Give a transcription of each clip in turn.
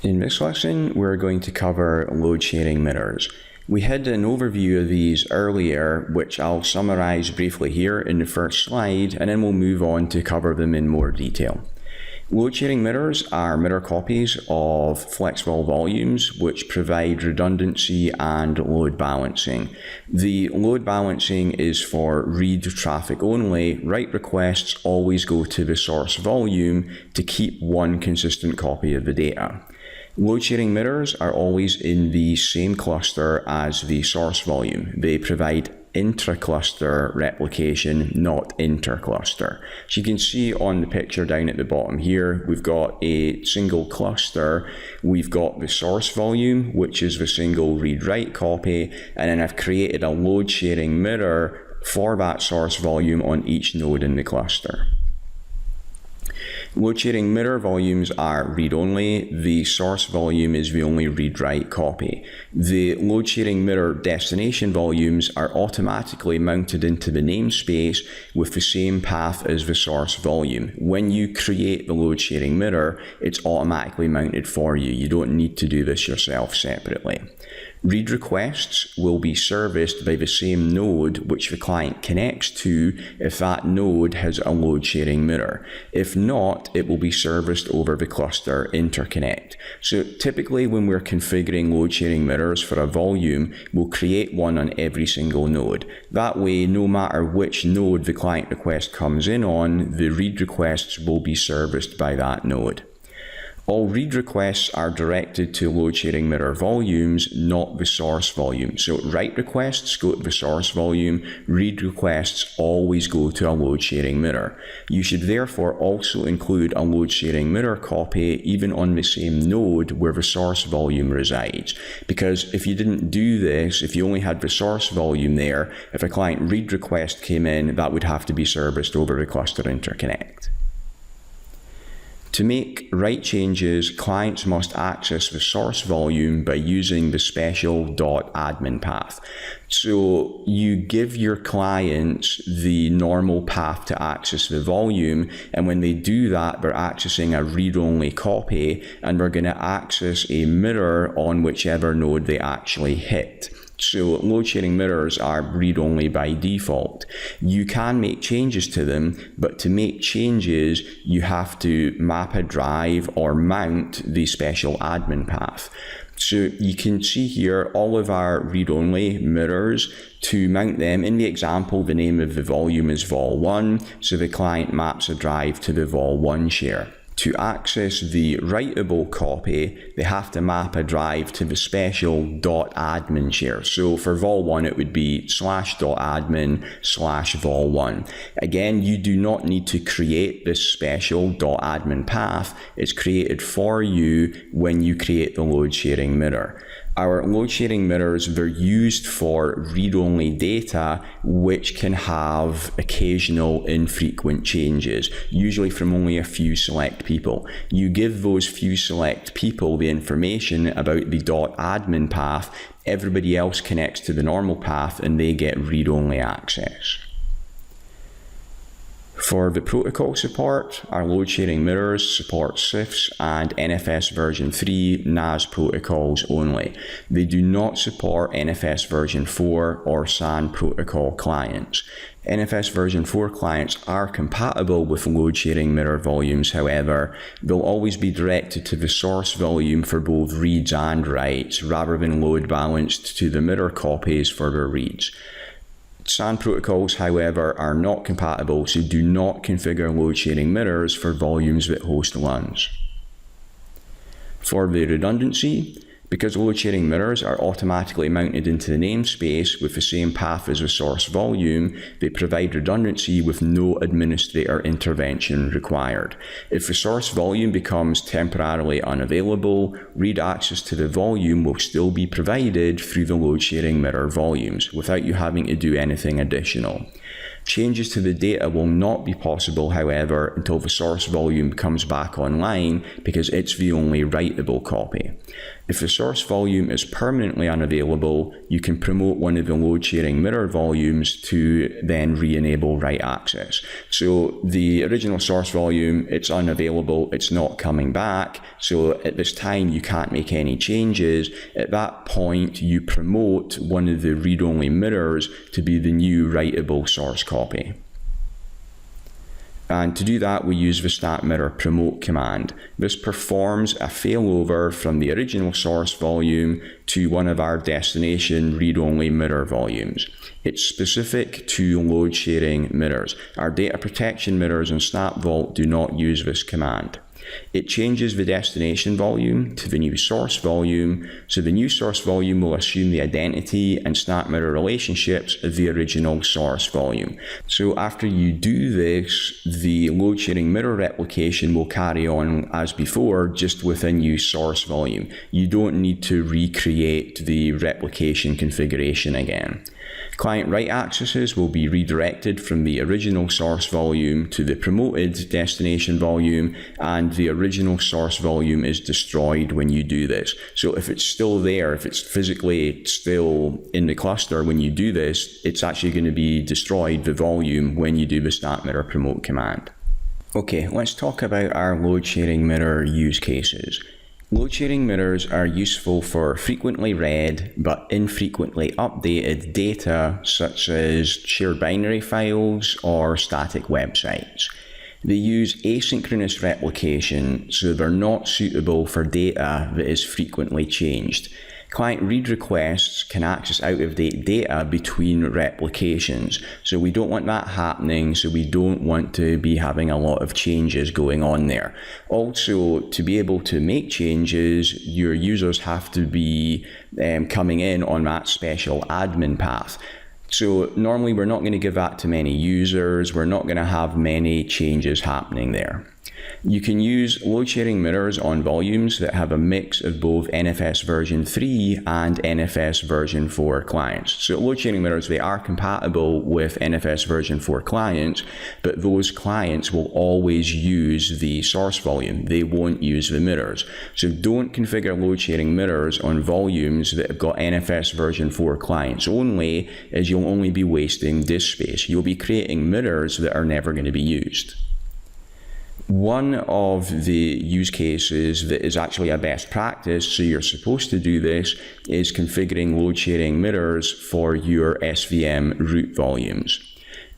In this lesson, we're going to cover load sharing mirrors. We had an overview of these earlier, which I'll summarize briefly here in the first slide, and then we'll move on to cover them in more detail. Load sharing mirrors are mirror copies of FlexVol volumes which provide redundancy and load balancing. The load balancing is for read traffic only. Write requests always go to the source volume to keep one consistent copy of the data. Load sharing mirrors are always in the same cluster as the source volume. They provide intra-cluster replication, not inter-cluster. So you can see on the picture down at the bottom here, we've got a single cluster, we've got the source volume, which is the single read-write copy, and then I've created a load sharing mirror for that source volume on each node in the cluster. Load sharing mirror volumes are read-only. The source volume is the only read-write copy. The load sharing mirror destination volumes are automatically mounted into the namespace with the same path as the source volume. When you create the load sharing mirror, it's automatically mounted for you. You don't need to do this yourself separately. Read requests will be serviced by the same node which the client connects to if that node has a load sharing mirror. If not, it will be serviced over the cluster interconnect. So typically when we're configuring load sharing mirrors for a volume, we'll create one on every single node. That way, no matter which node the client request comes in on, the read requests will be serviced by that node. All read requests are directed to load sharing mirror volumes, not the source volume. So write requests go to the source volume, read requests always go to a load sharing mirror. You should therefore also include a load sharing mirror copy even on the same node where the source volume resides. Because if you didn't do this, if you only had the source volume there, if a client read request came in, that would have to be serviced over the cluster interconnect. To make write changes, clients must access the source volume by using the special .admin path. So you give your clients the normal path to access the volume, and when they do that, they're accessing a read-only copy, and we're going to access a mirror on whichever node they actually hit. So load sharing mirrors are read-only by default. You can make changes to them, but to make changes, you have to map a drive or mount the special admin path. So you can see here all of our read-only mirrors. To mount them, in the example, the name of the volume is vol1, so the client maps a drive to the vol1 share. To access the writable copy, they have to map a drive to the special .admin share. So for vol1, it would be /.admin/vol1. Again, you do not need to create this special .admin path. It's created for you when you create the load sharing mirror. Our load sharing mirrors, they're used for read-only data which can have occasional infrequent changes, usually from only a few select people. You give those few select people the information about the .admin path, everybody else connects to the normal path and they get read-only access. For the protocol support, our load sharing mirrors support CIFS and NFS version 3 NAS protocols only. They do not support NFS version 4 or SAN protocol clients. NFS version 4 clients are compatible with load sharing mirror volumes, however, they'll always be directed to the source volume for both reads and writes, rather than load balanced to the mirror copies for their reads. SAN protocols, however, are not compatible, so do not configure load sharing mirrors for volumes that host LUNs. For the redundancy, because load sharing mirrors are automatically mounted into the namespace with the same path as the source volume, they provide redundancy with no administrator intervention required. If the source volume becomes temporarily unavailable, read access to the volume will still be provided through the load sharing mirror volumes without you having to do anything additional. Changes to the data will not be possible, however, until the source volume comes back online, because it's the only writable copy. If the source volume is permanently unavailable, you can promote one of the load sharing mirror volumes to then re-enable write access. So the original source volume, it's unavailable, it's not coming back. So at this time, you can't make any changes. At that point, you promote one of the read-only mirrors to be the new writable source copy. And to do that, we use the SnapMirror promote command. This performs a failover from the original source volume to one of our destination read-only mirror volumes. It's specific to load sharing mirrors. Our data protection mirrors in SnapVault do not use this command. It changes the destination volume to the new source volume, so the new source volume will assume the identity and SnapMirror relationships of the original source volume. So after you do this, the load sharing mirror replication will carry on as before, just with a new source volume. You don't need to recreate the replication configuration again. Client write accesses will be redirected from the original source volume to the promoted destination volume, and the original source volume is destroyed when you do this. So if it's still there, if it's physically still in the cluster when you do this, it's actually going to be destroyed, the volume, when you do the SnapMirror promote command. Okay, let's talk about our load sharing mirror use cases. Load sharing mirrors are useful for frequently read but infrequently updated data, such as shared binary files or static websites. They use asynchronous replication, so they're not suitable for data that is frequently changed. Client read requests can access out-of-date data between replications, so we don't want that happening, so we don't want to be having a lot of changes going on there. Also, to be able to make changes, your users have to be coming in on that special admin path. So normally we're not going to give that to many users, we're not going to have many changes happening there. You can use load sharing mirrors on volumes that have a mix of both NFS version 3 and NFS version 4 clients. So load sharing mirrors, they are compatible with NFS version 4 clients, but those clients will always use the source volume. They won't use the mirrors. So don't configure load sharing mirrors on volumes that have got NFS version 4 clients only, as you'll only be wasting disk space. You'll be creating mirrors that are never going to be used. One of the use cases that is actually a best practice, so you're supposed to do this, is configuring load sharing mirrors for your SVM root volumes.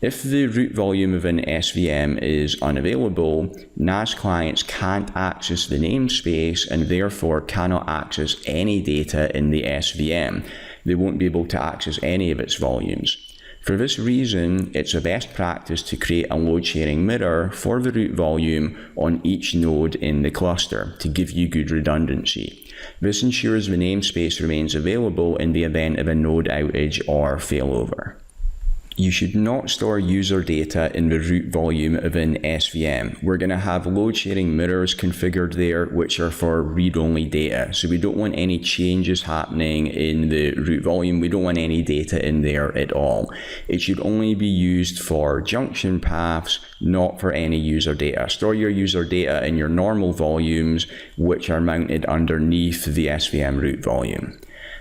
If the root volume of an SVM is unavailable, NAS clients can't access the namespace and therefore cannot access any data in the SVM. They won't be able to access any of its volumes. For this reason, it's a best practice to create a load sharing mirror for the root volume on each node in the cluster to give you good redundancy. This ensures the namespace remains available in the event of a node outage or failover. You should not store user data in the root volume of an SVM. We're going to have load sharing mirrors configured there, which are for read-only data. So we don't want any changes happening in the root volume. We don't want any data in there at all. It should only be used for junction paths, not for any user data. Store your user data in your normal volumes, which are mounted underneath the SVM root volume.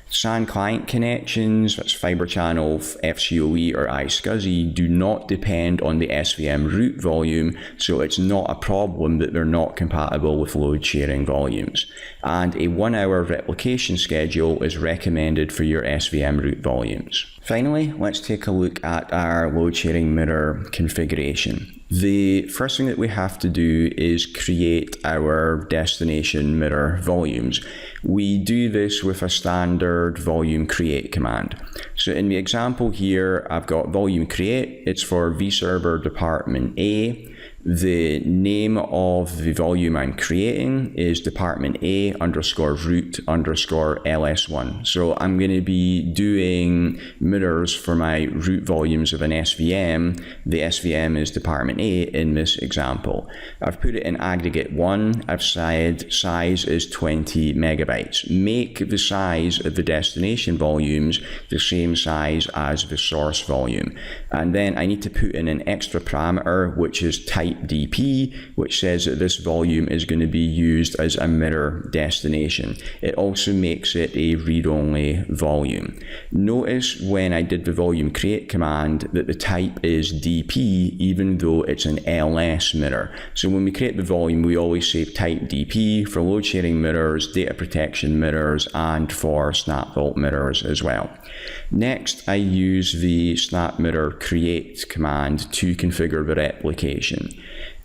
SAN client connections, that's Fiber Channel, FCOE or iSCSI, do not depend on the SVM root volume, so it's not a problem that they're not compatible with load sharing volumes. And a 1-hour replication schedule is recommended for your SVM root volumes. Finally, let's take a look at our load sharing mirror configuration. The first thing that we have to do is create our destination mirror volumes. We do this with a standard volume create command. So in the example here, I've got volume create. It's for vServer department A. The name of the volume I'm creating is department A _ root _ ls1. So I'm going to be doing mirrors for my root volumes of an SVM. The SVM is department A in this example. I've put it in aggregate 1. I've said size is 20 megabytes. Make the size of the destination volumes the same size as the source volume. And then I need to put in an extra parameter, which is type DP, which says that this volume is going to be used as a mirror destination. It also makes it a read-only volume. Notice when I did the volume create command that the type is DP, even though it's an LS mirror. So when we create the volume, we always say type DP for load sharing mirrors, data protection mirrors, and for SnapVault mirrors as well. Next, I use the snap mirror create command to configure the replication.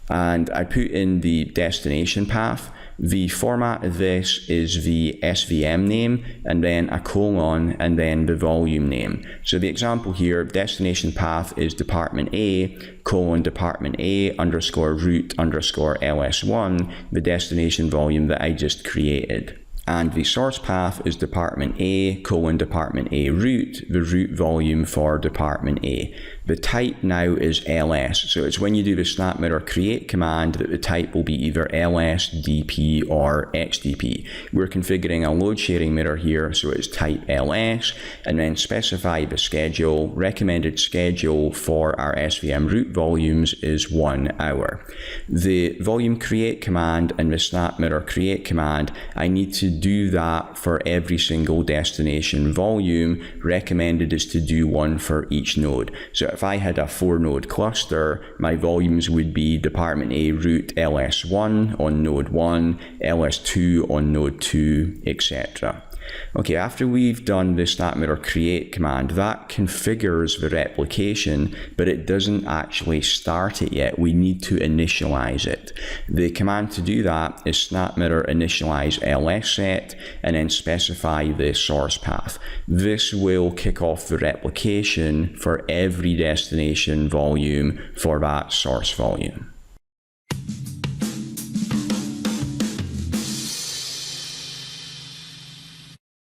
And I put in the destination path. The format of this is the SVM name, and then a colon, and then the volume name. So the example here, destination path is department A, department A _ root _ ls1, the destination volume that I just created. And the source path is department A, department A root, the root volume for department A. The type now is LS, so it's when you do the snap mirror create command that the type will be either LS, DP, or XDP. We're configuring a load sharing mirror here, so it's type LS, and then specify the schedule. Recommended schedule for our SVM root volumes is 1 hour. The volume create command and the snap mirror create command, I need to do that for every single destination volume. Recommended is to do one for each node. So if I had a 4-node cluster, my volumes would be department A root ls1 on node 1, ls2 on node 2, etc. Okay, after we've done the snap mirror create command, that configures the replication, but it doesn't actually start it yet. We need to initialize it. The command to do that is snap mirror initialize lsset and then specify the source path. This will kick off the replication for every destination volume for that source volume.